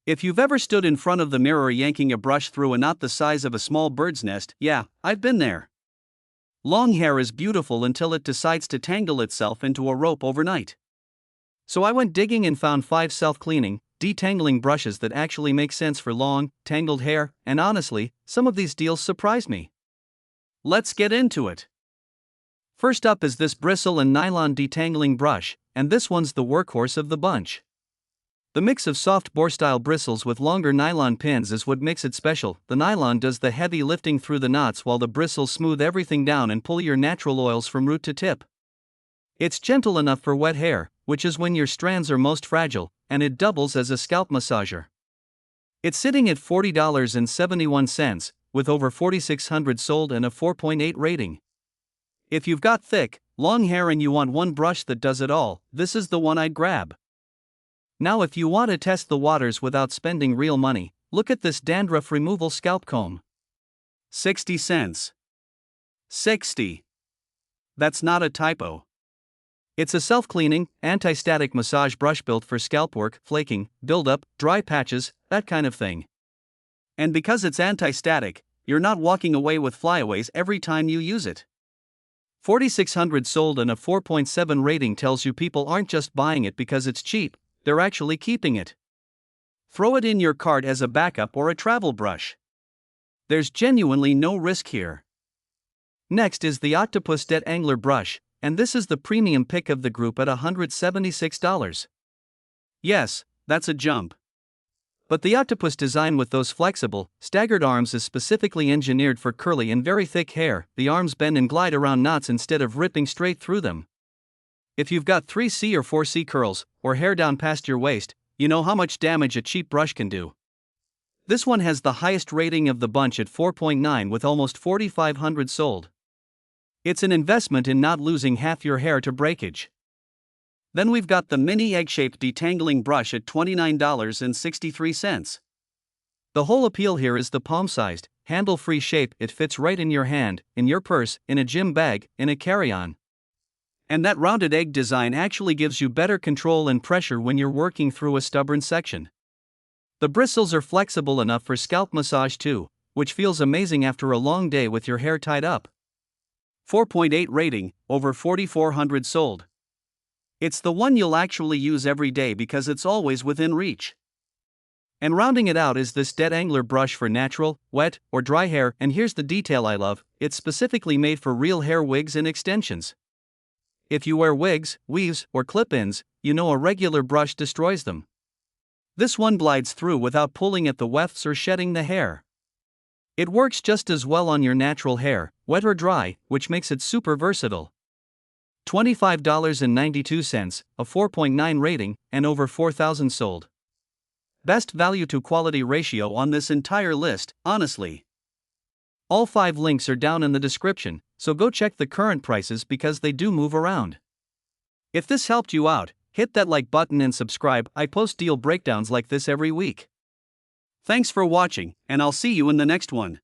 If you've ever stood in front of the mirror yanking a brush through a knot the size of a small bird's nest, yeah, I've been there. Long hair is beautiful until it decides to tangle itself into a rope overnight. So I went digging and found 5 self-cleaning, detangling brushes that actually make sense for long, tangled hair, and honestly, some of these deals surprised me. Let's get into it. First up is this Bristle&Nylon detangling brush, and this one's the workhorse of the bunch. The mix of soft boar-style bristles with longer nylon pins is what makes it special. The nylon does the heavy lifting through the knots while the bristles smooth everything down and pull your natural oils from root to tip. It's gentle enough for wet hair, which is when your strands are most fragile, and it doubles as a scalp massager. It's sitting at $40.71, with over 4,600 sold and a 4.8 rating. If you've got thick, long hair and you want one brush that does it all, this is the one I'd grab. Now if you want to test the waters without spending real money, look at this dandruff removal scalp comb. 60 cents. 60. That's not a typo. It's a self-cleaning, anti-static massage brush built for scalp work, flaking, buildup, dry patches, that kind of thing. And because it's anti-static, you're not walking away with flyaways every time you use it. 4,600 sold and a 4.7 rating tells you people aren't just buying it because it's cheap, they're actually keeping it. Throw it in your cart as a backup or a travel brush. There's genuinely no risk here. Next is the Octopus Detangler brush, and this is the premium pick of the group at $176. Yes, that's a jump. But the Octopus design with those flexible, staggered arms is specifically engineered for curly and very thick hair. The arms bend and glide around knots instead of ripping straight through them. If you've got 3C or 4C curls, or hair down past your waist, you know how much damage a cheap brush can do. This one has the highest rating of the bunch at 4.9 with almost 4,500 sold. It's an investment in not losing half your hair to breakage. Then we've got the mini egg-shaped detangling brush at $29.63. The whole appeal here is the palm-sized, handle-free shape. It fits right in your hand, in your purse, in a gym bag, in a carry-on. And that rounded egg design actually gives you better control and pressure when you're working through a stubborn section. The bristles are flexible enough for scalp massage too, which feels amazing after a long day with your hair tied up. 4.8 rating, over 4,400 sold. It's the one you'll actually use every day because it's always within reach. And rounding it out is this Detangler brush for natural, wet, or dry hair, and here's the detail I love, it's specifically made for real hair wigs and extensions. If you wear wigs, weaves, or clip-ins, you know a regular brush destroys them. This one glides through without pulling at the wefts or shedding the hair. It works just as well on your natural hair, wet or dry, which makes it super versatile. $25.92, a 4.9 rating, and over 4,000 sold. Best value to quality ratio on this entire list, honestly. All 5 links are down in the description, so go check the current prices because they do move around. If this helped you out, hit that like button and subscribe. I post deal breakdowns like this every week. Thanks for watching, and I'll see you in the next one.